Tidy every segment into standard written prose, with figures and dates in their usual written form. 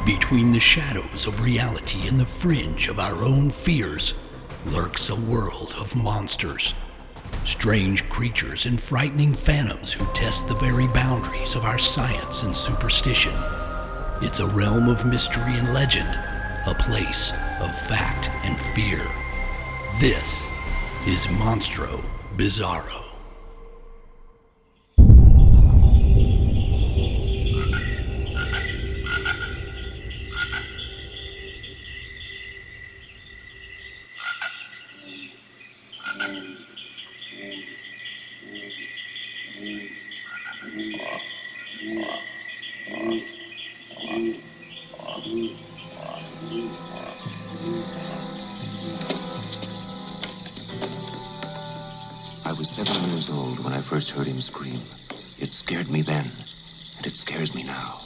Between the shadows of reality and the fringe of our own fears lurks a world of monsters. Strange creatures and frightening phantoms who test the very boundaries of our science and superstition. It's a realm of mystery and legend, a place of fact and fear. This is Monstro, Bizarro. I was 7 years old when I first heard him scream. It scared me then, and it scares me now.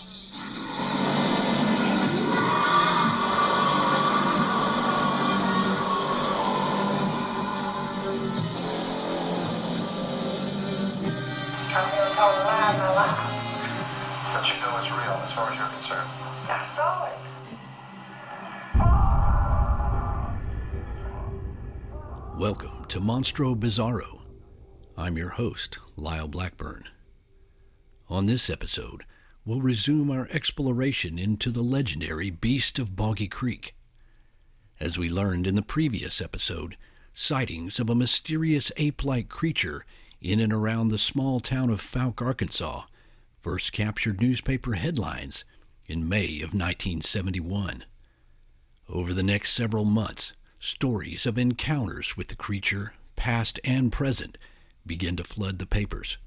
I'm never told a lie in my life. But you know it's real as far as you're concerned. I saw it. Welcome to Monstro Bizarro. I'm your host, Lyle Blackburn. On this episode, we'll resume our exploration into the legendary Beast of Boggy Creek. As we learned in the previous episode, sightings of a mysterious ape-like creature in and around the small town of Fouke, Arkansas, first captured newspaper headlines in May of 1971. Over the next several months, stories of encounters with the creature, past and present, began to flood the papers.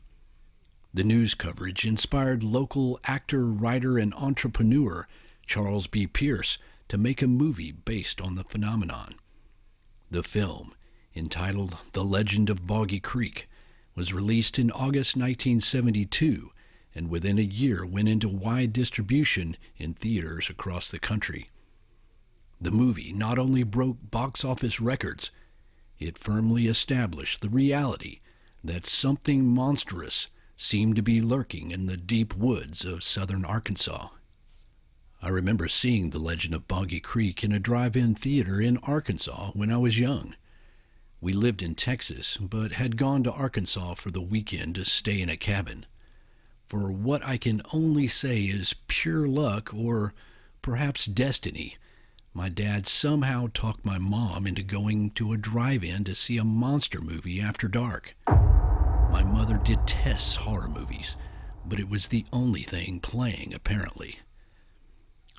The news coverage inspired local actor, writer, and entrepreneur Charles B. Pierce to make a movie based on the phenomenon. The film, entitled The Legend of Boggy Creek, was released in August 1972 and within a year went into wide distribution in theaters across the country. The movie not only broke box office records, it firmly established the reality that something monstrous seemed to be lurking in the deep woods of southern Arkansas. I remember seeing The Legend of Boggy Creek in a drive-in theater in Arkansas when I was young. We lived in Texas, but had gone to Arkansas for the weekend to stay in a cabin. For what I can only say is pure luck or perhaps destiny, my dad somehow talked my mom into going to a drive-in to see a monster movie after dark. My mother detests horror movies, but it was the only thing playing, apparently.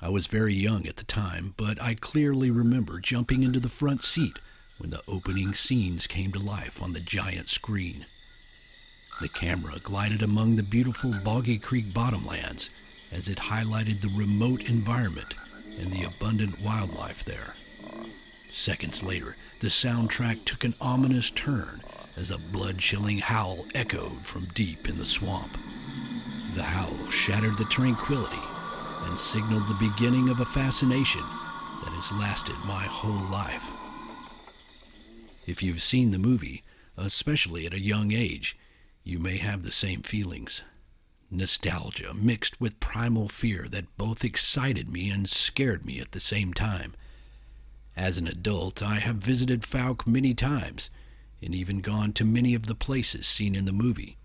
I was very young at the time, but I clearly remember jumping into the front seat when the opening scenes came to life on the giant screen. The camera glided among the beautiful Boggy Creek bottomlands as it highlighted the remote environment and the abundant wildlife there. Seconds later, the soundtrack took an ominous turn as a blood-chilling howl echoed from deep in the swamp. The howl shattered the tranquility and signaled the beginning of a fascination that has lasted my whole life. If you've seen the movie, especially at a young age, you may have the same feelings. Nostalgia mixed with primal fear that both excited me and scared me at the same time. As an adult, I have visited Fouke many times and even gone to many of the places seen in the movie.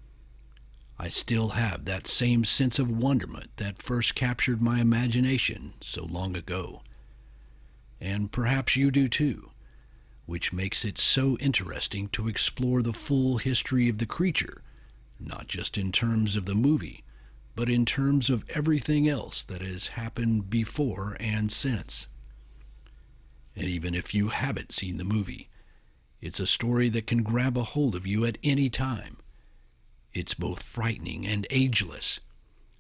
I still have that same sense of wonderment that first captured my imagination so long ago. And perhaps you do too, which makes it so interesting to explore the full history of the creature, not just in terms of the movie, but in terms of everything else that has happened before and since. And even if you haven't seen the movie, it's a story that can grab a hold of you at any time. It's both frightening and ageless,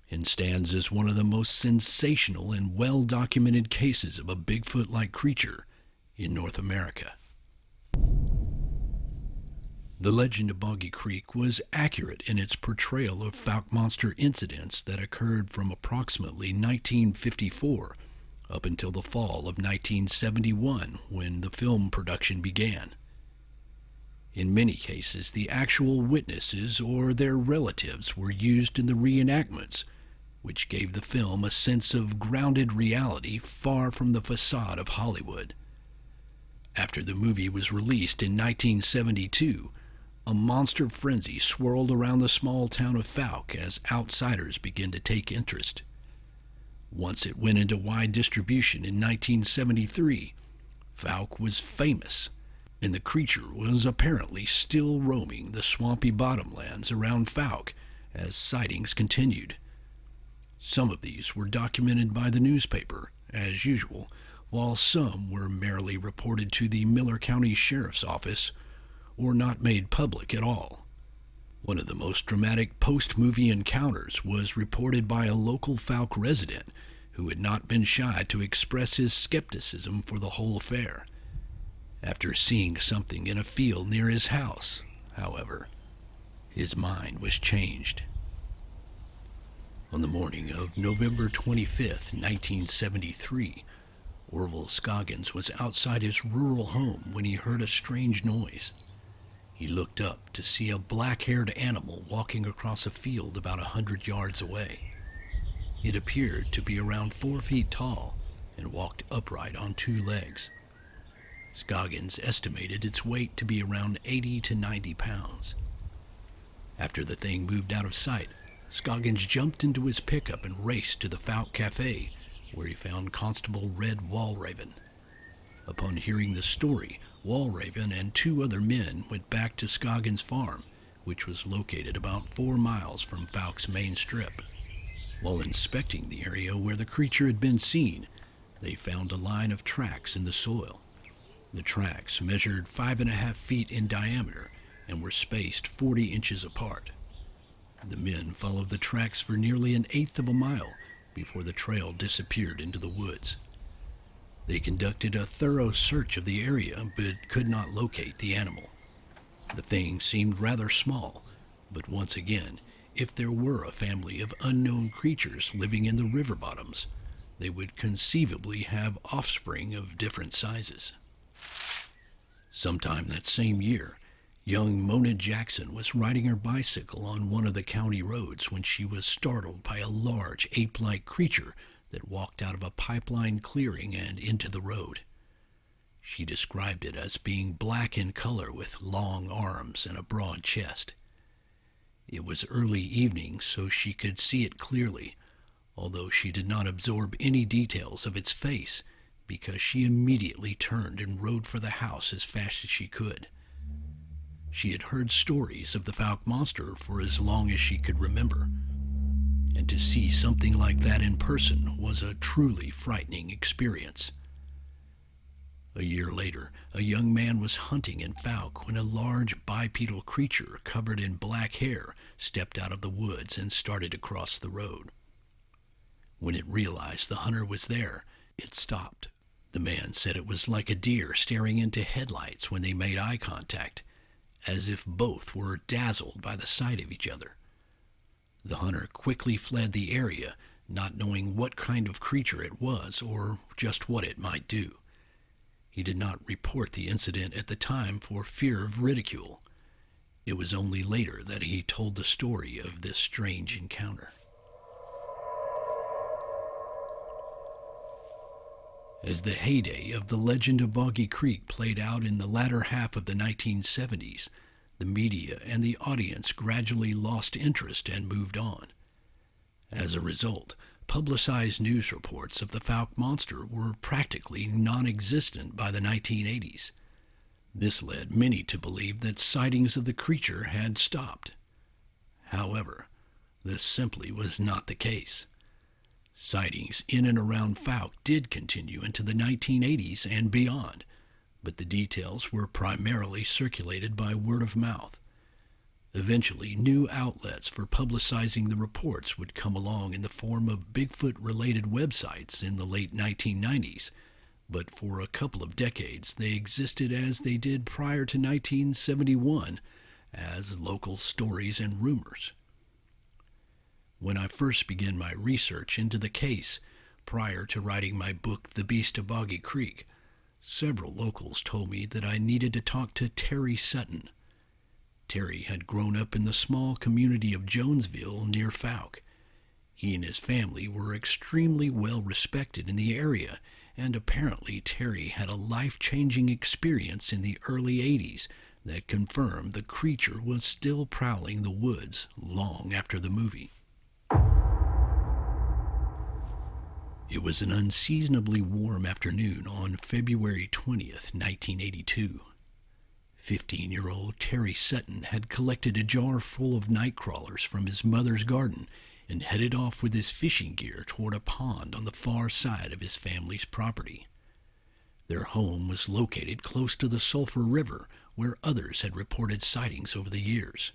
and stands as one of the most sensational and well-documented cases of a Bigfoot-like creature in North America. The Legend of Boggy Creek was accurate in its portrayal of Fouke monster incidents that occurred from approximately 1954 up until the fall of 1971 when the film production began. In many cases, the actual witnesses or their relatives were used in the reenactments, which gave the film a sense of grounded reality far from the facade of Hollywood. After the movie was released in 1972, a monster frenzy swirled around the small town of Fouke as outsiders began to take interest. Once it went into wide distribution in 1973, Fouke was famous, and the creature was apparently still roaming the swampy bottomlands around Fouke as sightings continued. Some of these were documented by the newspaper, as usual, while some were merely reported to the Miller County Sheriff's Office or not made public at all. One of the most dramatic post-movie encounters was reported by a local Fouke resident who had not been shy to express his skepticism for the whole affair. After seeing something in a field near his house, however, his mind was changed. On the morning of November 25th, 1973, Orville Scoggins was outside his rural home when he heard a strange noise. He looked up to see a black-haired animal walking across a field about 100 yards away. It appeared to be around 4 feet tall and walked upright on 2 legs. Scoggins estimated its weight to be around 80 to 90 pounds. After the thing moved out of sight, Scoggins jumped into his pickup and raced to the Fouke Cafe, where he found Constable Red Walraven. Upon hearing the story, Walraven and 2 other men went back to Scoggins' farm, which was located about 4 miles from Fouke's main strip. While inspecting the area where the creature had been seen, they found a line of tracks in the soil. The tracks measured 5.5 feet in diameter and were spaced 40 inches apart. The men followed the tracks for nearly 1/8 of a mile before the trail disappeared into the woods. They conducted a thorough search of the area but could not locate the animal. The thing seemed rather small, but once again, if there were a family of unknown creatures living in the river bottoms, they would conceivably have offspring of different sizes. Sometime that same year, young Mona Jackson was riding her bicycle on one of the county roads when she was startled by a large ape-like creature that walked out of a pipeline clearing and into the road. She described it as being black in color with long arms and a broad chest. It was early evening, so she could see it clearly, although she did not absorb any details of its face because she immediately turned and rode for the house as fast as she could. She had heard stories of the Fouke monster for as long as she could remember, and to see something like that in person was a truly frightening experience. A year later, a young man was hunting in Fouke when a large bipedal creature covered in black hair stepped out of the woods and started to cross the road. When it realized the hunter was there, it stopped. The man said it was like a deer staring into headlights when they made eye contact, as if both were dazzled by the sight of each other. The hunter quickly fled the area, not knowing what kind of creature it was or just what it might do. He did not report the incident at the time for fear of ridicule. It was only later that he told the story of this strange encounter. As the heyday of the Legend of Boggy Creek played out in the latter half of the 1970s, the media and the audience gradually lost interest and moved on. As a result, publicized news reports of the Fouke monster were practically non-existent by the 1980s. This led many to believe that sightings of the creature had stopped. However, this simply was not the case. Sightings in and around Fouke did continue into the 1980s and beyond, but the details were primarily circulated by word of mouth. Eventually, new outlets for publicizing the reports would come along in the form of Bigfoot-related websites in the late 1990s, but for a couple of decades they existed as they did prior to 1971, as local stories and rumors. When I first began my research into the case, prior to writing my book, The Beast of Boggy Creek, several locals told me that I needed to talk to Terry Sutton. Terry had grown up in the small community of Jonesville near Fouke. He and his family were extremely well respected in the area, and apparently Terry had a life-changing experience in the early 80s that confirmed the creature was still prowling the woods long after the movie. It was an unseasonably warm afternoon on February 20th, 1982. 15-year-old Terry Sutton had collected a jar full of night crawlers from his mother's garden and headed off with his fishing gear toward a pond on the far side of his family's property. Their home was located close to the Sulphur River, where others had reported sightings over the years.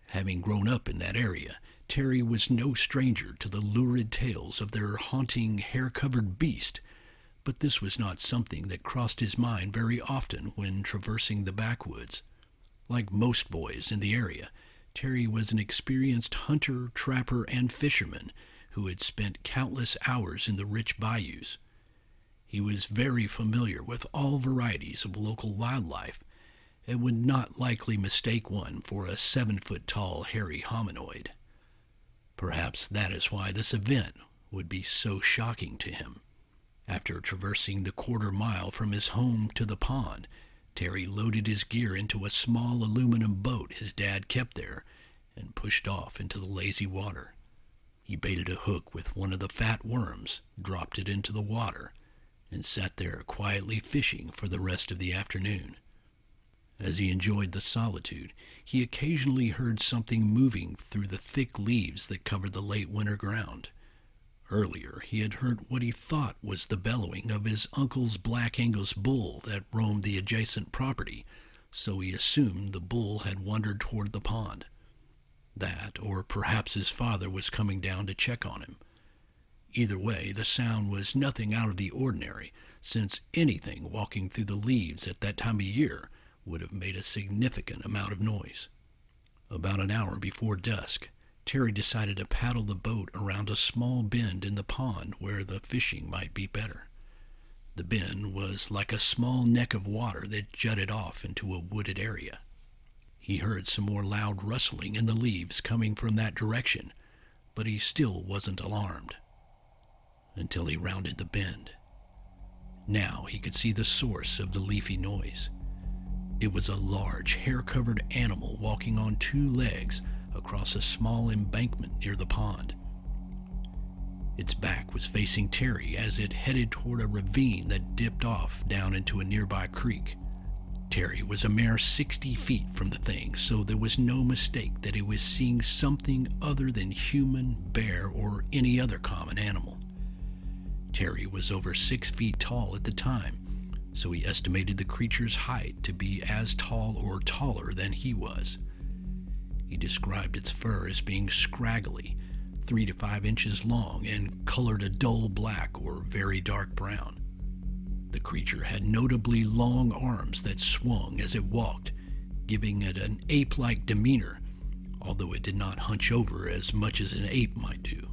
Having grown up in that area, Terry was no stranger to the lurid tales of their haunting, hair-covered beast, but this was not something that crossed his mind very often when traversing the backwoods. Like most boys in the area, Terry was an experienced hunter, trapper, and fisherman who had spent countless hours in the rich bayous. He was very familiar with all varieties of local wildlife and would not likely mistake one for a 7-foot-tall hairy hominoid. Perhaps that is why this event would be so shocking to him. After traversing the quarter-mile from his home to the pond, Terry loaded his gear into a small aluminum boat his dad kept there and pushed off into the lazy water. He baited a hook with one of the fat worms, dropped it into the water, and sat there quietly fishing for the rest of the afternoon. As he enjoyed the solitude, he occasionally heard something moving through the thick leaves that covered the late winter ground. Earlier, he had heard what he thought was the bellowing of his uncle's black Angus bull that roamed the adjacent property, so he assumed the bull had wandered toward the pond. That, or perhaps his father was coming down to check on him. Either way, the sound was nothing out of the ordinary, since anything walking through the leaves at that time of year would have made a significant amount of noise. About an hour before dusk, Terry decided to paddle the boat around a small bend in the pond where the fishing might be better. The bend was like a small neck of water that jutted off into a wooded area. He heard some more loud rustling in the leaves coming from that direction, but he still wasn't alarmed. Until he rounded the bend. Now he could see the source of the leafy noise. It was a large, hair-covered animal walking on 2 legs across a small embankment near the pond. Its back was facing Terry as it headed toward a ravine that dipped off down into a nearby creek. Terry was a mere 60 feet from the thing, so there was no mistake that he was seeing something other than human, bear, or any other common animal. Terry was over 6 feet tall at the time, so he estimated the creature's height to be as tall or taller than he was. He described its fur as being scraggly, 3 to 5 inches long, and colored a dull black or very dark brown. The creature had notably long arms that swung as it walked, giving it an ape-like demeanor, although it did not hunch over as much as an ape might do.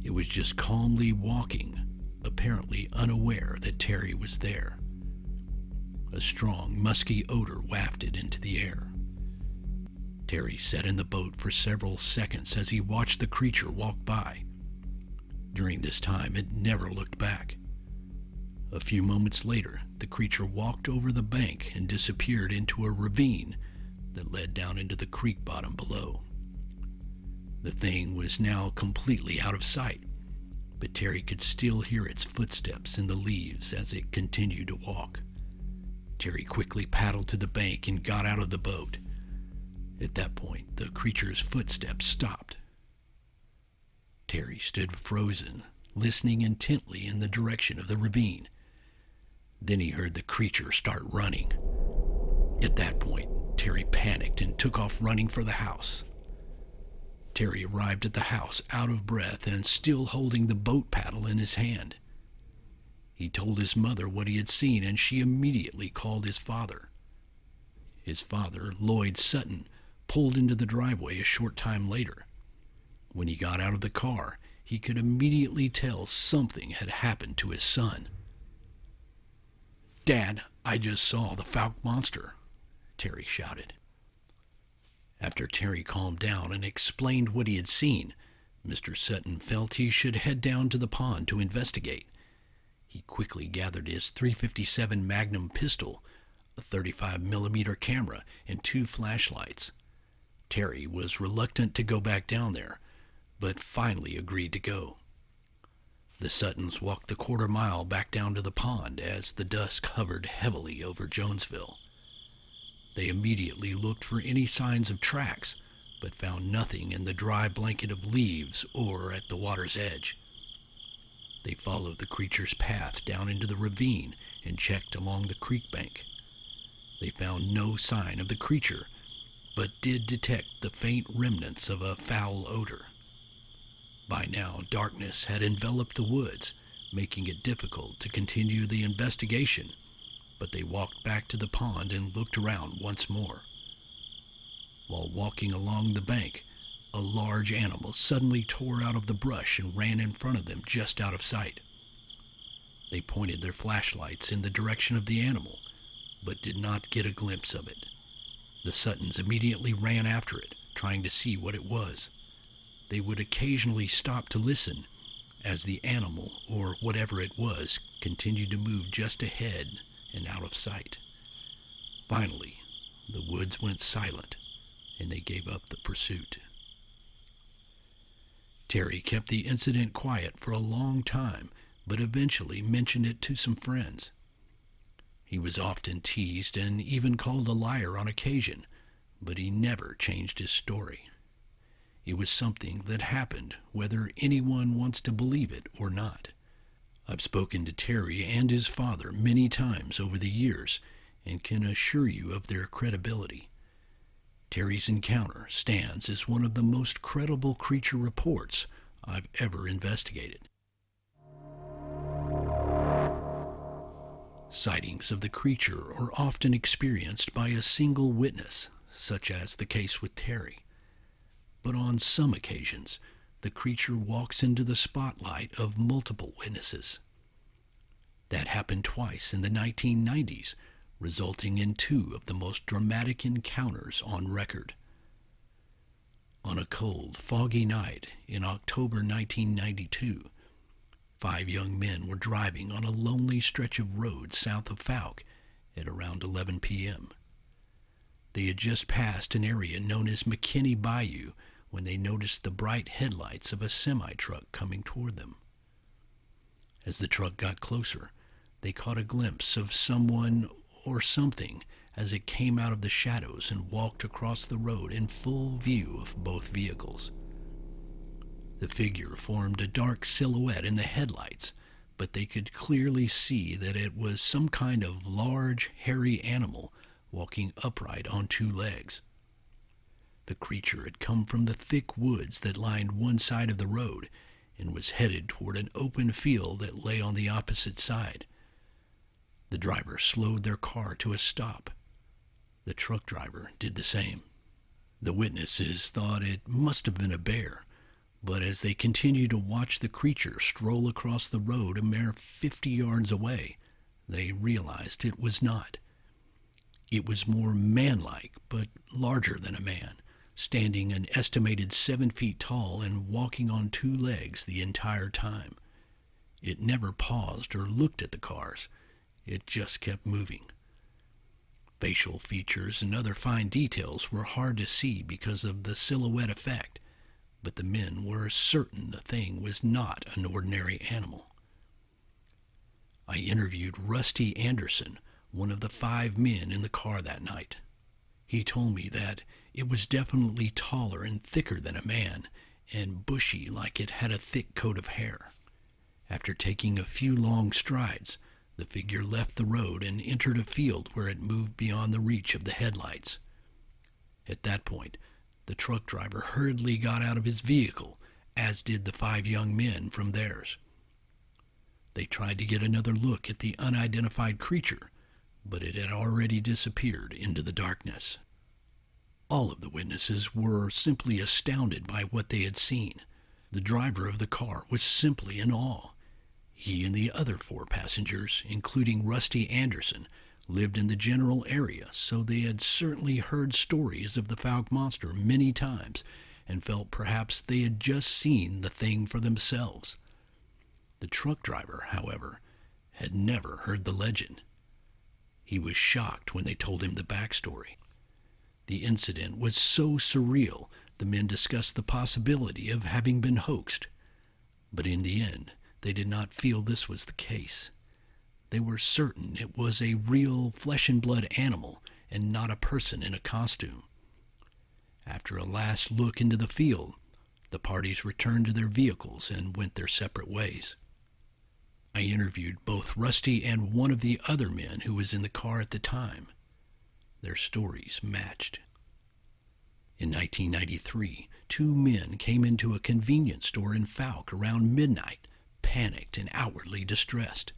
It was just calmly walking, apparently unaware that Terry was there. A strong, musky odor wafted into the air. Terry sat in the boat for several seconds as he watched the creature walk by. During this time, it never looked back. A few moments later, the creature walked over the bank and disappeared into a ravine that led down into the creek bottom below. The thing was now completely out of sight, but Terry could still hear its footsteps in the leaves as it continued to walk. Terry quickly paddled to the bank and got out of the boat. At that point, the creature's footsteps stopped. Terry stood frozen, listening intently in the direction of the ravine. Then he heard the creature start running. At that point, Terry panicked and took off running for the house. Terry arrived at the house out of breath and still holding the boat paddle in his hand. He told his mother what he had seen, and she immediately called his father. His father, Lloyd Sutton, pulled into the driveway a short time later. When he got out of the car, he could immediately tell something had happened to his son. "Dad, I just saw the Fouke monster," Terry shouted. After Terry calmed down and explained what he had seen, Mr. Sutton felt he should head down to the pond to investigate. He quickly gathered his .357 Magnum pistol, a 35mm camera, and 2 flashlights. Terry was reluctant to go back down there, but finally agreed to go. The Suttons walked the quarter-mile back down to the pond as the dusk hovered heavily over Jonesville. They immediately looked for any signs of tracks, but found nothing in the dry blanket of leaves or at the water's edge. They followed the creature's path down into the ravine and checked along the creek bank. They found no sign of the creature, but did detect the faint remnants of a foul odor. By now, darkness had enveloped the woods, making it difficult to continue the investigation, but they walked back to the pond and looked around once more. While walking along the bank, a large animal suddenly tore out of the brush and ran in front of them just out of sight. They pointed their flashlights in the direction of the animal, but did not get a glimpse of it. The Suttons immediately ran after it, trying to see what it was. They would occasionally stop to listen, as the animal, or whatever it was, continued to move just ahead and out of sight. Finally, the woods went silent, and they gave up the pursuit. Terry kept the incident quiet for a long time, but eventually mentioned it to some friends. He was often teased and even called a liar on occasion, but he never changed his story. It was something that happened, whether anyone wants to believe it or not. I've spoken to Terry and his father many times over the years and can assure you of their credibility. Terry's encounter stands as one of the most credible creature reports I've ever investigated. Sightings of the creature are often experienced by a single witness, such as the case with Terry. But on some occasions, the creature walks into the spotlight of multiple witnesses. That happened twice in the 1990s, resulting in 2 of the most dramatic encounters on record. On a cold, foggy night in October 1992, 5 young men were driving on a lonely stretch of road south of Fouke at around 11 p.m. They had just passed an area known as McKinney Bayou when they noticed the bright headlights of a semi-truck coming toward them. As the truck got closer, they caught a glimpse of someone or something as it came out of the shadows and walked across the road in full view of both vehicles. The figure formed a dark silhouette in the headlights, but they could clearly see that it was some kind of large, hairy animal walking upright on 2 legs. The creature had come from the thick woods that lined one side of the road and was headed toward an open field that lay on the opposite side. The driver slowed their car to a stop. The truck driver did the same. The witnesses thought it must have been a bear, but as they continued to watch the creature stroll across the road a mere 50 yards away, they realized it was not. It was more man-like, but larger than a man, standing an estimated 7 feet tall and walking on 2 legs the entire time. It never paused or looked at the cars. It just kept moving. Facial features and other fine details were hard to see because of the silhouette effect, but the men were certain the thing was not an ordinary animal. I interviewed Rusty Anderson, one of the 5 men in the car that night. He told me that it was definitely taller and thicker than a man, and bushy like it had a thick coat of hair. After taking a few long strides, the figure left the road and entered a field where it moved beyond the reach of the headlights. At that point, the truck driver hurriedly got out of his vehicle, as did the 5 young men from theirs. They tried to get another look at the unidentified creature, but it had already disappeared into the darkness. All of the witnesses were simply astounded by what they had seen. The driver of the car was simply in awe. He and the other 4 passengers, including Rusty Anderson, lived in the general area, so they had certainly heard stories of the Fouke monster many times and felt perhaps they had just seen the thing for themselves. The truck driver, however, had never heard the legend. He was shocked when they told him the backstory. The incident was so surreal, the men discussed the possibility of having been hoaxed. But in the end, they did not feel this was the case. They were certain it was a real flesh-and-blood animal and not a person in a costume. After a last look into the field, the parties returned to their vehicles and went their separate ways. I interviewed both Rusty and one of the other men who was in the car at the time. Their stories matched. In 1993, two men came into a convenience store in Fouke around midnight, panicked and outwardly distressed.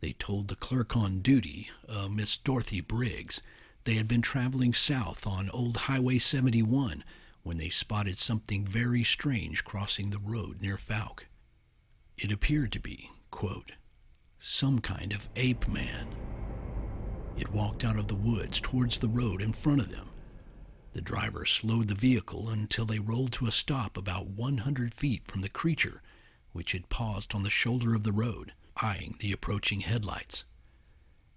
They told the clerk on duty, Miss Dorothy Briggs, they had been traveling south on Old Highway 71 when they spotted something very strange crossing the road near Fouke. It appeared to be, quote, some kind of ape man. It walked out of the woods towards the road in front of them. The driver slowed the vehicle until they rolled to a stop about 100 feet from the creature, which had paused on the shoulder of the road, eyeing the approaching headlights.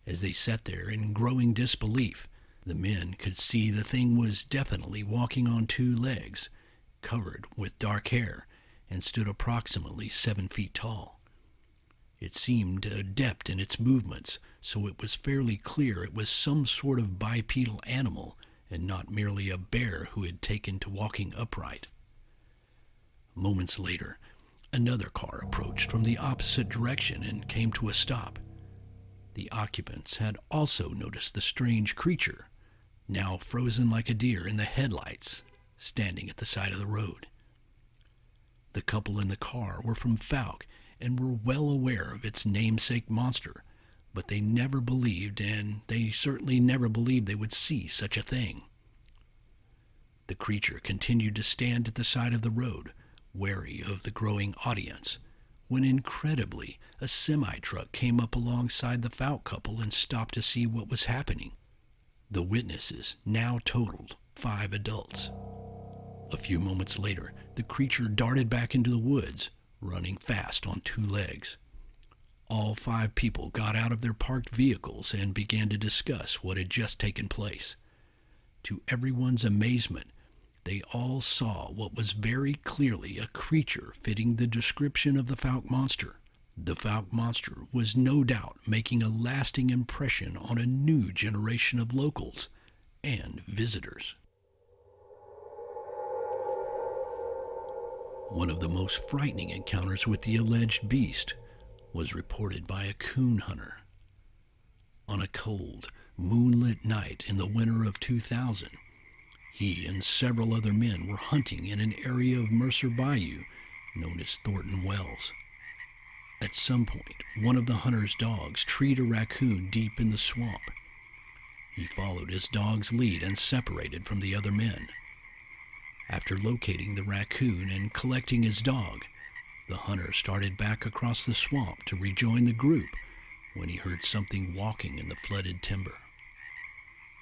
As they sat there in growing disbelief, the men could see the thing was definitely walking on two legs, covered with dark hair, and stood approximately 7 feet tall. It seemed adept in its movements, so it was fairly clear it was some sort of bipedal animal and not merely a bear who had taken to walking upright. Moments later, another car approached from the opposite direction and came to a stop. The occupants had also noticed the strange creature, now frozen like a deer in the headlights, standing at the side of the road. The couple in the car were from Fouke and were well aware of its namesake monster, but they never believed, and they certainly never believed they would see such a thing. The creature continued to stand at the side of the road, wary of the growing audience, when incredibly a semi-truck came up alongside the Fouke couple and stopped to see what was happening. The witnesses now totaled 5 adults. A few moments later, the creature darted back into the woods, running fast on 2 legs. All 5 people got out of their parked vehicles and began to discuss what had just taken place. To everyone's amazement, they all saw what was very clearly a creature fitting the description of the Fouke monster. The Fouke monster was no doubt making a lasting impression on a new generation of locals and visitors. One of the most frightening encounters with the alleged beast was reported by a coon hunter. On a cold, moonlit night in the winter of 2000, he and several other men were hunting in an area of Mercer Bayou known as Thornton Wells. At some point, one of the hunter's dogs treed a raccoon deep in the swamp. He followed his dog's lead and separated from the other men. After locating the raccoon and collecting his dog, the hunter started back across the swamp to rejoin the group when he heard something walking in the flooded timber.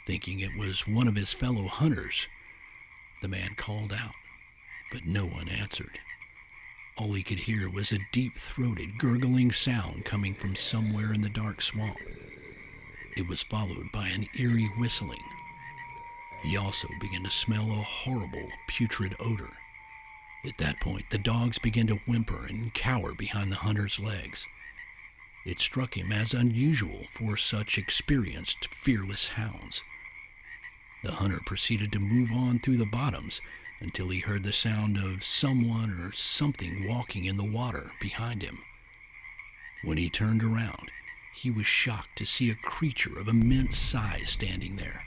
Thinking it was one of his fellow hunters, the man called out, but no one answered. All he could hear was a deep-throated, gurgling sound coming from somewhere in the dark swamp. It was followed by an eerie whistling. He also began to smell a horrible, putrid odor. At that point, the dogs began to whimper and cower behind the hunter's legs. It struck him as unusual for such experienced, fearless hounds. The hunter proceeded to move on through the bottoms until he heard the sound of someone or something walking in the water behind him. When he turned around, he was shocked to see a creature of immense size standing there.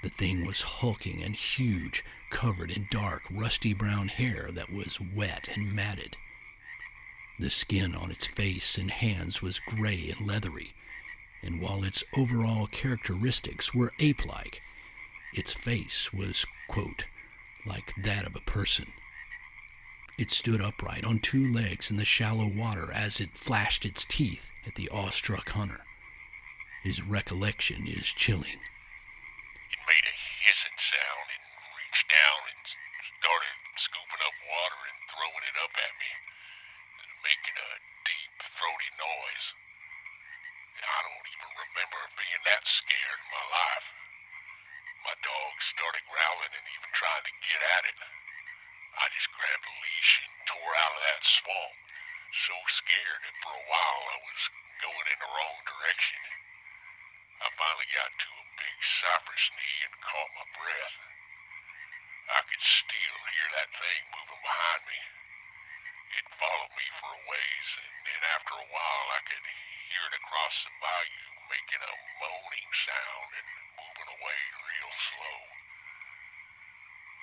The thing was hulking and huge, covered in dark, rusty brown hair that was wet and matted. The skin on its face and hands was gray and leathery, and while its overall characteristics were ape-like, its face was, quote, like that of a person. It stood upright on 2 legs in the shallow water as it flashed its teeth at the awestruck hunter. His recollection is chilling. It made a hissing sound and reached reached down and started scooping up water and throwing it up at me, making a deep, throaty noise. I don't even remember being that scared in my life. My dog started growling and even trying to get at it. I just grabbed a leash and tore out of that swamp, so scared that for a while I was going in the wrong direction. I finally got to a big cypress knee and caught my breath. I could still hear that thing moving behind me. It followed me for a ways, and then after a while I could hear it across the bayou making a moaning sound and moving away real slow.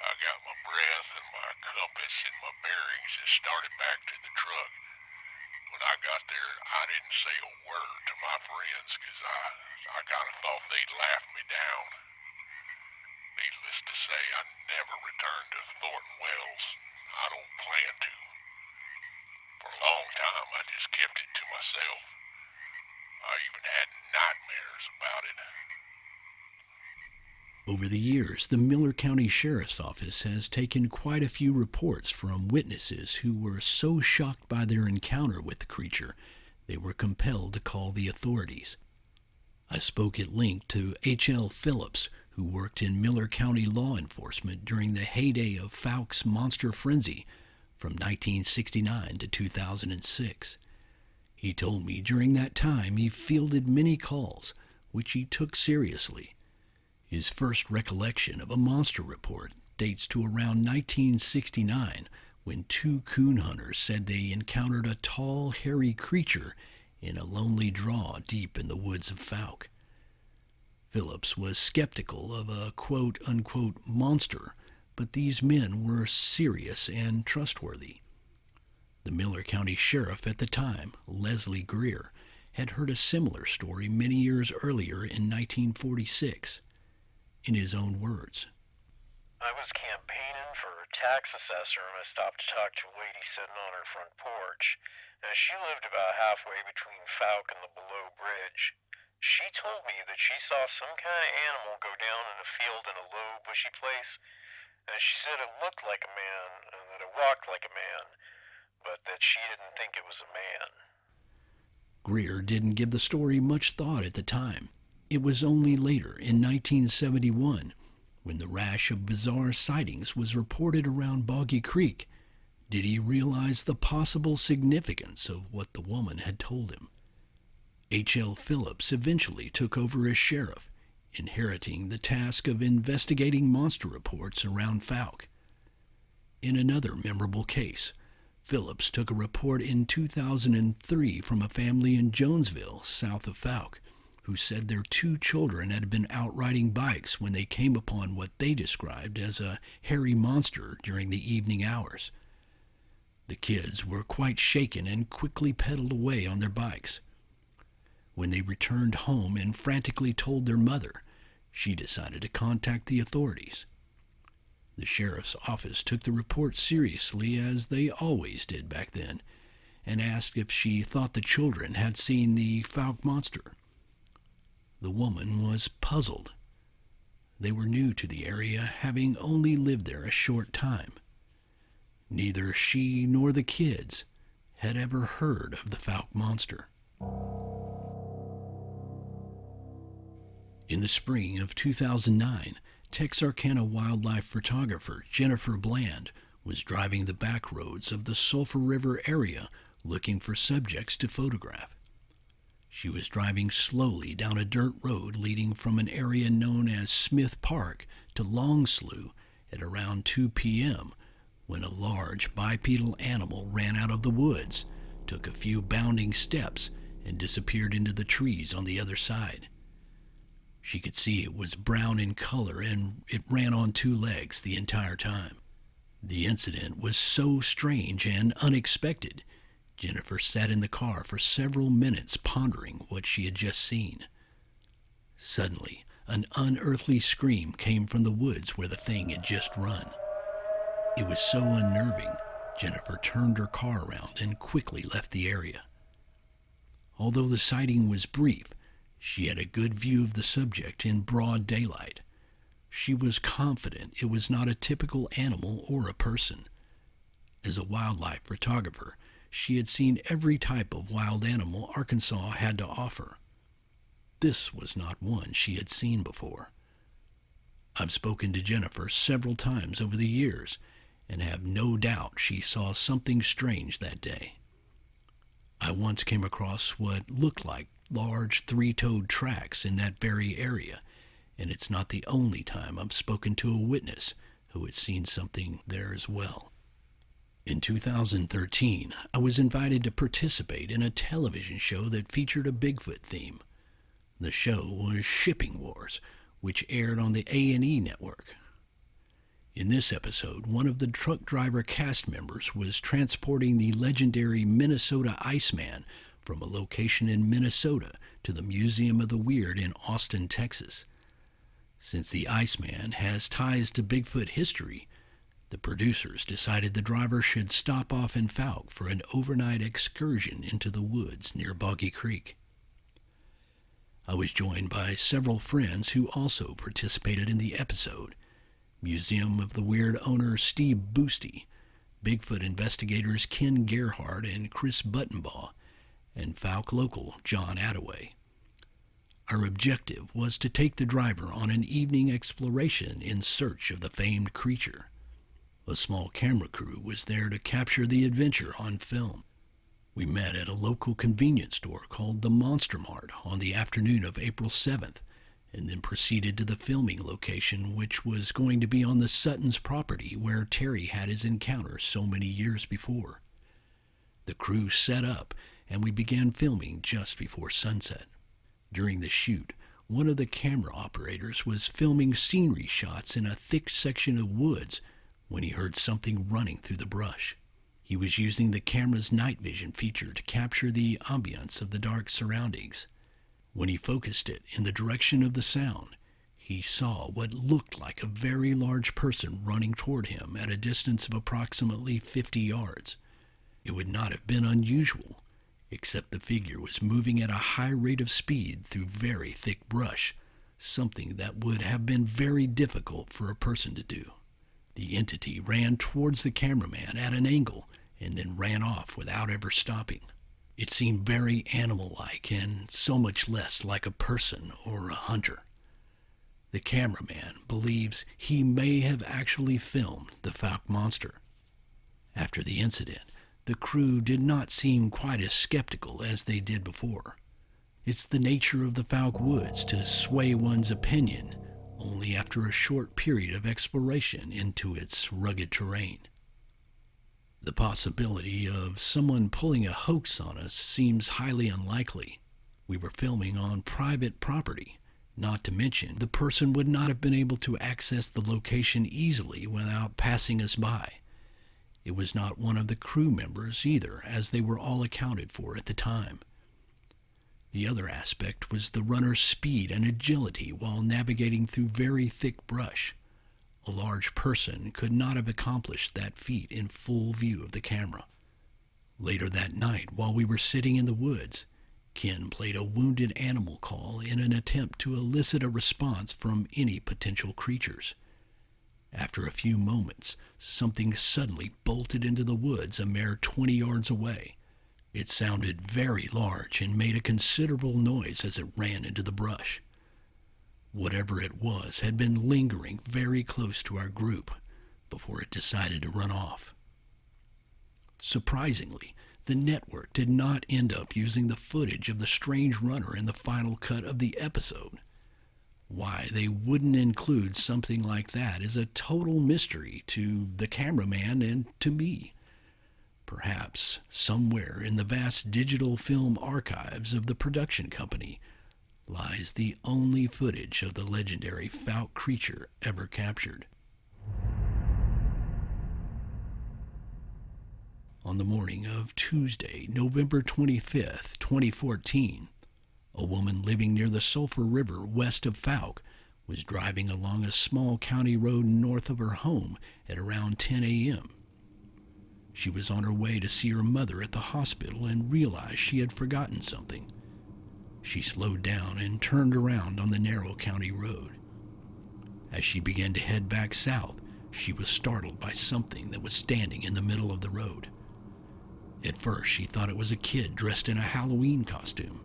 I got my breath and my compass and my bearings and started back to the truck. When I got there, I didn't say a word to my friends because I kind of thought they'd laugh me down. Needless to say, I never returned to Thornton Wells. I don't plan to. For a long time, I just kept it to myself. I even had nightmares about it. Over the years, the Miller County Sheriff's Office has taken quite a few reports from witnesses who were so shocked by their encounter with the creature, they were compelled to call the authorities. I spoke at length to H.L. Phillips, who worked in Miller County law enforcement during the heyday of Fouke's monster frenzy from 1969 to 2006. He told me during that time he fielded many calls, which he took seriously. His first recollection of a monster report dates to around 1969, when two coon hunters said they encountered a tall, hairy creature in a lonely draw deep in the woods of Fouke. Phillips was skeptical of a quote-unquote monster, but these men were serious and trustworthy. The Miller County Sheriff at the time, Leslie Greer, had heard a similar story many years earlier in 1946. In his own words, I was campaigning for a tax assessor and I stopped to talk to a lady sitting on her front porch. Now, she lived about halfway between Fouke and the Below Bridge. She told me that she saw some kind of animal go down in a field in a low, bushy place, and she said it looked like a man and that it walked like a man, but that she didn't think it was a man. Greer didn't give the story much thought at the time. It was only later, in 1971, when the rash of bizarre sightings was reported around Boggy Creek, did he realize the possible significance of what the woman had told him. H.L. Phillips eventually took over as sheriff, inheriting the task of investigating monster reports around Fouke. In another memorable case, Phillips took a report in 2003 from a family in Jonesville, south of Fouke, who said their two children had been out riding bikes when they came upon what they described as a hairy monster during the evening hours. The kids were quite shaken and quickly pedaled away on their bikes. When they returned home and frantically told their mother, she decided to contact the authorities. The sheriff's office took the report seriously, as they always did back then, and asked if she thought the children had seen the Fouke monster. The woman was puzzled. They were new to the area, having only lived there a short time. Neither she nor the kids had ever heard of the Fouke monster. In the spring of 2009, Texarkana wildlife photographer Jennifer Bland was driving the back roads of the Sulphur River area looking for subjects to photograph. She was driving slowly down a dirt road leading from an area known as Smith Park to Long Slough at around 2 p.m. when a large bipedal animal ran out of the woods, took a few bounding steps, and disappeared into the trees on the other side. She could see it was brown in color and it ran on two legs the entire time. The incident was so strange and unexpected, Jennifer sat in the car for several minutes pondering what she had just seen. Suddenly, an unearthly scream came from the woods where the thing had just run. It was so unnerving, Jennifer turned her car around and quickly left the area. Although the sighting was brief, she had a good view of the subject in broad daylight. She was confident it was not a typical animal or a person. As a wildlife photographer, she had seen every type of wild animal Arkansas had to offer. This was not one she had seen before. I've spoken to Jennifer several times over the years and have no doubt she saw something strange that day. I once came across what looked like large three-toed tracks in that very area, and it's not the only time I've spoken to a witness who had seen something there as well. In 2013, I was invited to participate in a television show that featured a Bigfoot theme. The show was Shipping Wars, which aired on the A&E network. In this episode, one of the truck driver cast members was transporting the legendary Minnesota Iceman from a location in Minnesota to the Museum of the Weird in Austin, Texas. Since the Iceman has ties to Bigfoot history, the producers decided the driver should stop off in Fouke for an overnight excursion into the woods near Boggy Creek. I was joined by several friends who also participated in the episode. Museum of the Weird owner Steve Boosty, Bigfoot investigators Ken Gerhardt and Chris Buttonbaugh, and Fouke local John Attaway. Our objective was to take the driver on an evening exploration in search of the famed creature. A small camera crew was there to capture the adventure on film. We met at a local convenience store called the Monstro on the afternoon of April 7th, and then proceeded to the filming location, which was going to be on the Sutton's property where Terry had his encounter so many years before. The crew set up, and we began filming just before sunset. During the shoot, one of the camera operators was filming scenery shots in a thick section of woods when he heard something running through the brush. He was using the camera's night vision feature to capture the ambience of the dark surroundings. When he focused it in the direction of the sound, he saw what looked like a very large person running toward him at a distance of approximately 50 yards. It would not have been unusual, except the figure was moving at a high rate of speed through very thick brush, something that would have been very difficult for a person to do. The entity ran towards the cameraman at an angle and then ran off without ever stopping. It seemed very animal-like and so much less like a person or a hunter. The cameraman believes he may have actually filmed the Fouke monster. After the incident, the crew did not seem quite as skeptical as they did before. It's the nature of the Fouke woods to sway one's opinion only after a short period of exploration into its rugged terrain. The possibility of someone pulling a hoax on us seems highly unlikely. We were filming on private property, not to mention the person would not have been able to access the location easily without passing us by. It was not one of the crew members either, as they were all accounted for at the time. The other aspect was the runner's speed and agility while navigating through very thick brush. A large person could not have accomplished that feat in full view of the camera. Later that night, while we were sitting in the woods, Ken played a wounded animal call in an attempt to elicit a response from any potential creatures. After a few moments, something suddenly bolted into the woods a mere 20 yards away. It sounded very large and made a considerable noise as it ran into the brush. Whatever it was had been lingering very close to our group before it decided to run off. Surprisingly, the network did not end up using the footage of the strange runner in the final cut of the episode. Why they wouldn't include something like that is a total mystery to the cameraman and to me. Perhaps somewhere in the vast digital film archives of the production company lies the only footage of the legendary Fouke creature ever captured. On the morning of Tuesday, November 25th, 2014, a woman living near the Sulphur River west of Fouke was driving along a small county road north of her home at around 10 a.m. She was on her way to see her mother at the hospital and realized she had forgotten something. She slowed down and turned around on the narrow county road. As she began to head back south, she was startled by something that was standing in the middle of the road. At first, she thought it was a kid dressed in a Halloween costume,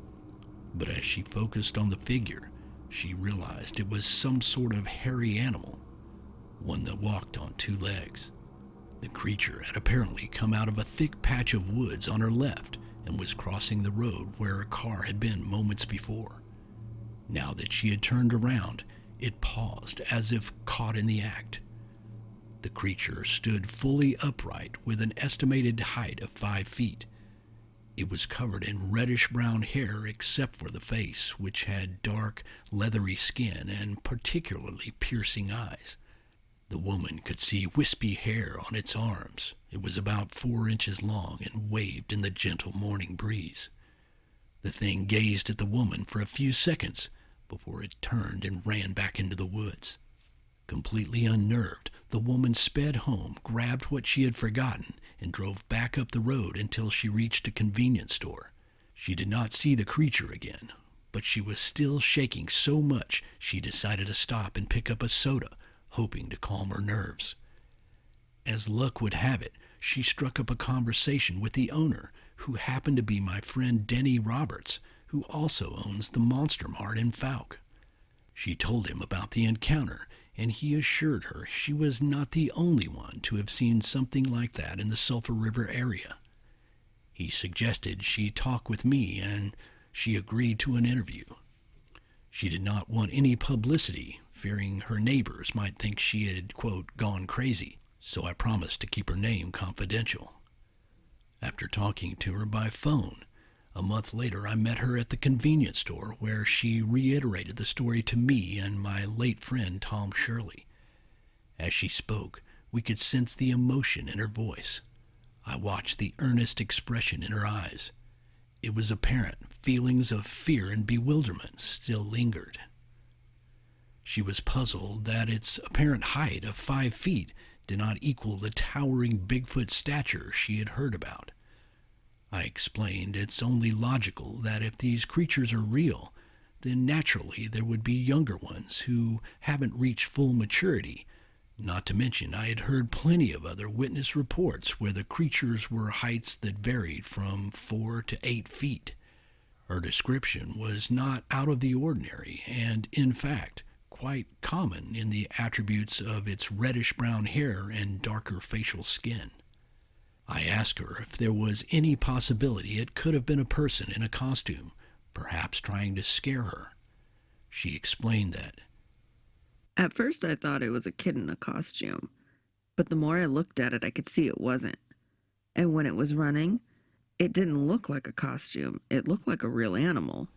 but as she focused on the figure, she realized it was some sort of hairy animal, one that walked on two legs. The creature had apparently come out of a thick patch of woods on her left and was crossing the road where a car had been moments before. Now that she had turned around, it paused as if caught in the act. The creature stood fully upright with an estimated height of 5 feet. It was covered in reddish-brown hair except for the face, which had dark, leathery skin and particularly piercing eyes. The woman could see wispy hair on its arms. It was about 4 inches long and waved in the gentle morning breeze. The thing gazed at the woman for a few seconds before it turned and ran back into the woods. Completely unnerved, the woman sped home, grabbed what she had forgotten, and drove back up the road until she reached a convenience store. She did not see the creature again, but she was still shaking so much she decided to stop and pick up a soda, hoping to calm her nerves. As luck would have it, she struck up a conversation with the owner, who happened to be my friend Denny Roberts, who also owns the Monster Mart in Fouke. She told him about the encounter, and he assured her she was not the only one to have seen something like that in the Sulphur River area. He suggested she talk with me, and she agreed to an interview. She did not want any publicity, fearing her neighbors might think she had, quote, gone crazy, so I promised to keep her name confidential. After talking to her by phone, a month later I met her at the convenience store where she reiterated the story to me and my late friend Tom Shirley. As she spoke, we could sense the emotion in her voice. I watched the earnest expression in her eyes. It was apparent feelings of fear and bewilderment still lingered. She was puzzled that its apparent height of 5 feet did not equal the towering Bigfoot stature she had heard about. I explained it's only logical that if these creatures are real, then naturally there would be younger ones who haven't reached full maturity. Not to mention I had heard plenty of other witness reports where the creatures were heights that varied from 4 to 8 feet. Her description was not out of the ordinary and, in fact, quite common in the attributes of its reddish-brown hair and darker facial skin. I asked her if there was any possibility it could have been a person in a costume, perhaps trying to scare her. She explained that, At first I thought it was a kid in a costume, but the more I looked at it, I could see it wasn't. And when it was running, it didn't look like a costume. It looked like a real animal.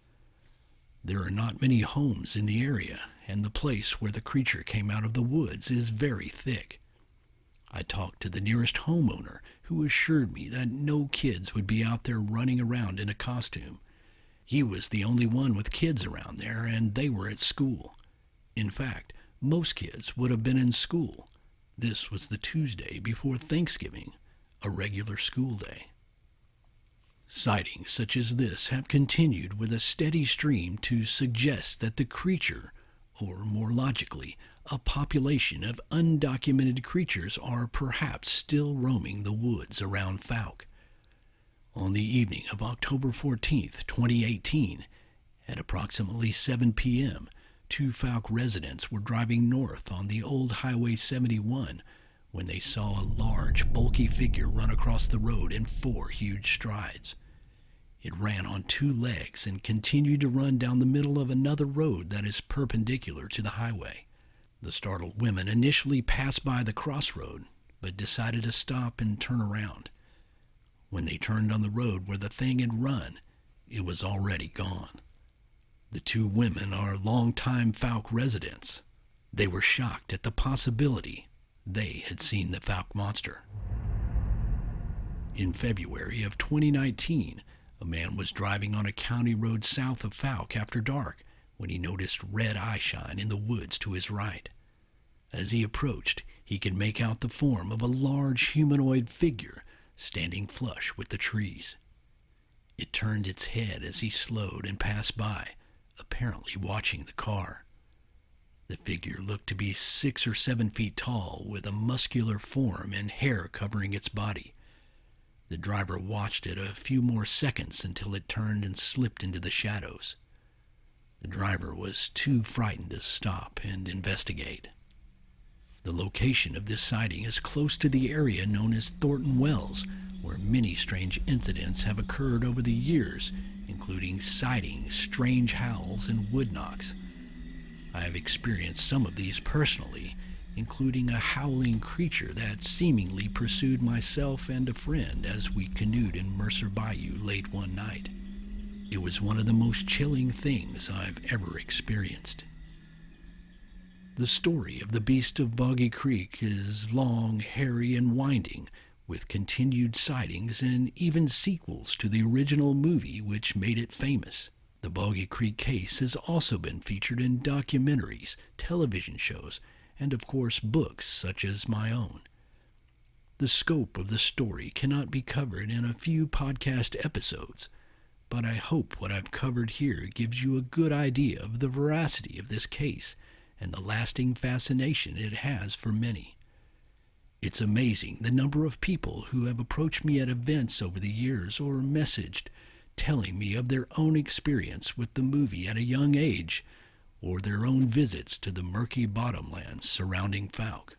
There are not many homes in the area, and the place where the creature came out of the woods is very thick. I talked to the nearest homeowner, who assured me that no kids would be out there running around in a costume. He was the only one with kids around there, and they were at school. In fact, most kids would have been in school. This was the Tuesday before Thanksgiving, a regular school day. Sightings such as this have continued with a steady stream to suggest that the creature, or more logically, a population of undocumented creatures, are perhaps still roaming the woods around Fouke. On the evening of October 14th, 2018, at approximately 7 p.m., 2 Fouke residents were driving north on the old Highway 71 when they saw a large, bulky figure run across the road in 4 huge strides. It ran on 2 legs and continued to run down the middle of another road that is perpendicular to the highway. The startled women initially passed by the crossroad, but decided to stop and turn around. When they turned on the road where the thing had run, it was already gone. The 2 women are longtime Fouke residents. They were shocked at the possibility they had seen the Fouke monster. In February of 2019, a man was driving on a county road south of Fouke after dark when he noticed red eye shine in the woods to his right. As he approached, he could make out the form of a large humanoid figure standing flush with the trees. It turned its head as he slowed and passed by, apparently watching the car. The figure looked to be 6 or 7 feet tall, with a muscular form and hair covering its body. The driver watched it a few more seconds until it turned and slipped into the shadows. The driver was too frightened to stop and investigate. The location of this sighting is close to the area known as Thornton Wells, where many strange incidents have occurred over the years, including sightings, strange howls, and wood knocks. I have experienced some of these personally, including a howling creature that seemingly pursued myself and a friend as we canoed in Mercer Bayou late one night. It was one of the most chilling things I've ever experienced. The story of the Beast of Boggy Creek is long, hairy, and winding, with continued sightings and even sequels to the original movie which made it famous. The Boggy Creek case has also been featured in documentaries, television shows, and of course books such as my own. The scope of the story cannot be covered in a few podcast episodes, but I hope what I've covered here gives you a good idea of the veracity of this case and the lasting fascination it has for many. It's amazing the number of people who have approached me at events over the years or messaged, telling me of their own experience with the movie at a young age, or their own visits to the murky bottomlands surrounding Fouke.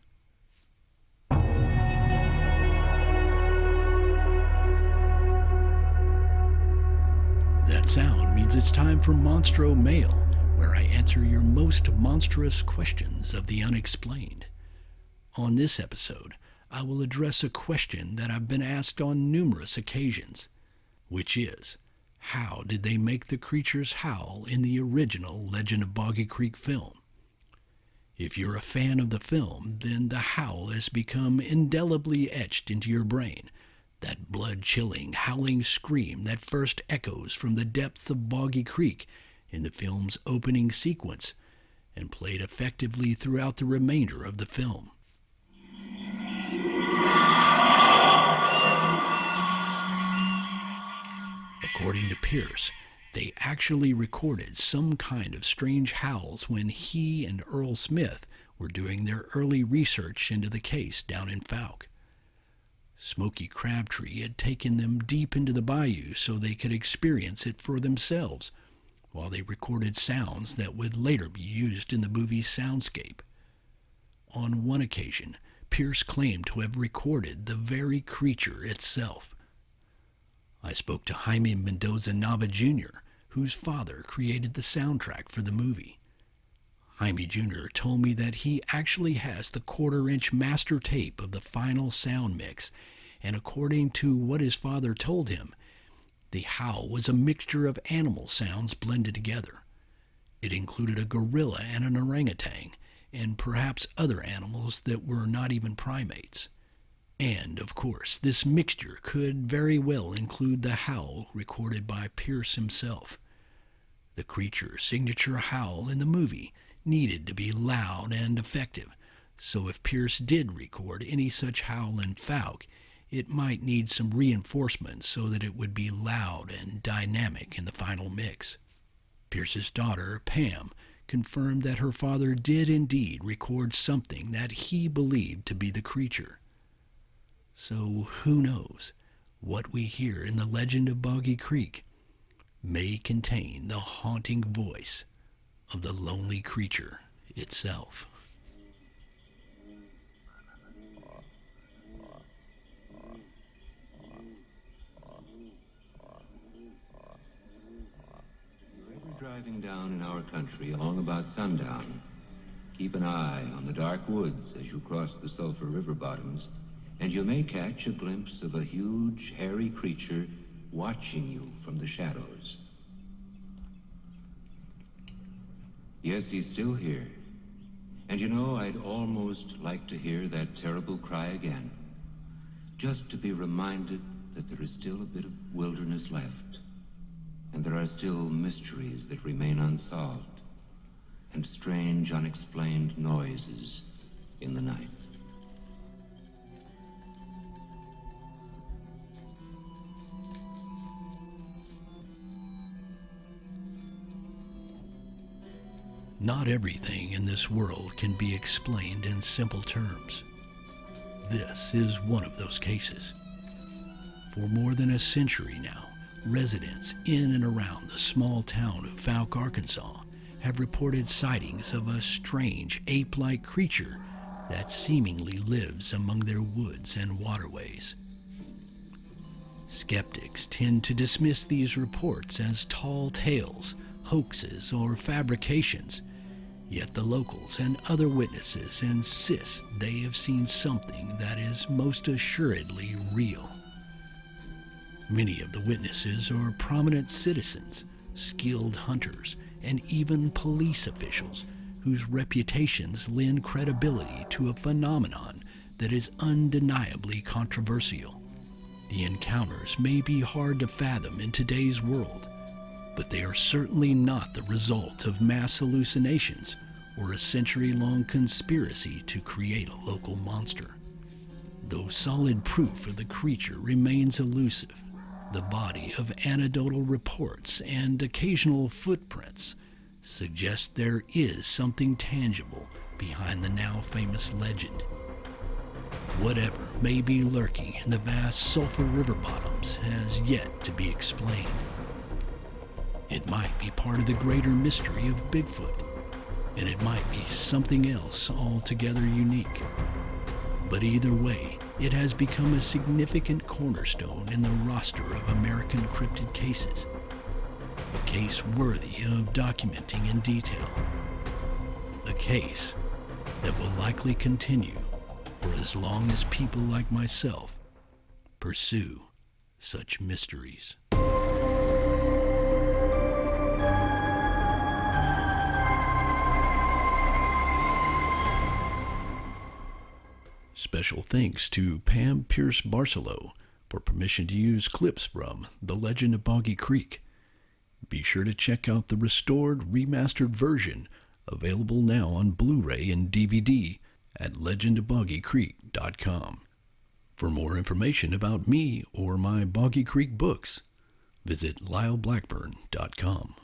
That sound means it's time for Monstro Mail, where I answer your most monstrous questions of the unexplained. On this episode, I will address a question that I've been asked on numerous occasions, which is, how did they make the creatures howl in the original Legend of Boggy Creek film? If you're a fan of the film, then the howl has become indelibly etched into your brain, that blood-chilling, howling scream that first echoes from the depths of Boggy Creek in the film's opening sequence and played effectively throughout the remainder of the film. According to Pierce, they actually recorded some kind of strange howls when he and Earl Smith were doing their early research into the case down in Fouke. Smokey Crabtree had taken them deep into the bayou so they could experience it for themselves, while they recorded sounds that would later be used in the movie's soundscape. On one occasion, Pierce claimed to have recorded the very creature itself. I spoke to Jaime Mendoza Nava Jr., whose father created the soundtrack for the movie. Jaime Jr. told me that he actually has the quarter-inch master tape of the final sound mix, and according to what his father told him, the howl was a mixture of animal sounds blended together. It included a gorilla and an orangutan, and perhaps other animals that were not even primates. And, of course, this mixture could very well include the howl recorded by Pierce himself. The creature's signature howl in the movie needed to be loud and effective, so if Pierce did record any such howl in Fouke, it might need some reinforcement so that it would be loud and dynamic in the final mix. Pierce's daughter, Pam, confirmed that her father did indeed record something that he believed to be the creature. So who knows, what we hear in the Legend of Boggy Creek may contain the haunting voice of the lonely creature itself. If you're ever driving down in our country along about sundown, keep an eye on the dark woods as you cross the Sulphur River bottoms, and you may catch a glimpse of a huge, hairy creature watching you from the shadows. Yes, he's still here. And you know, I'd almost like to hear that terrible cry again, just to be reminded that there is still a bit of wilderness left, and there are still mysteries that remain unsolved, and strange, unexplained noises in the night. Not everything in this world can be explained in simple terms. This is one of those cases. For more than a century now, residents in and around the small town of Fouke, Arkansas, have reported sightings of a strange ape-like creature that seemingly lives among their woods and waterways. Skeptics tend to dismiss these reports as tall tales, hoaxes, or fabrications, yet the locals and other witnesses insist they have seen something that is most assuredly real. Many of the witnesses are prominent citizens, skilled hunters, and even police officials whose reputations lend credibility to a phenomenon that is undeniably controversial. The encounters may be hard to fathom in today's world, but they are certainly not the result of mass hallucinations or a century-long conspiracy to create a local monster. Though solid proof of the creature remains elusive, the body of anecdotal reports and occasional footprints suggest there is something tangible behind the now famous legend. Whatever may be lurking in the vast Sulphur River bottoms has yet to be explained. It might be part of the greater mystery of Bigfoot, and it might be something else altogether unique. But either way, it has become a significant cornerstone in the roster of American cryptid cases. A case worthy of documenting in detail. A case that will likely continue for as long as people like myself pursue such mysteries. Special thanks to Pam Pierce Barcelo for permission to use clips from The Legend of Boggy Creek. Be sure to check out the restored, remastered version available now on Blu-ray and DVD at legendofboggycreek.com. For more information about me or my Boggy Creek books, visit lyleblackburn.com.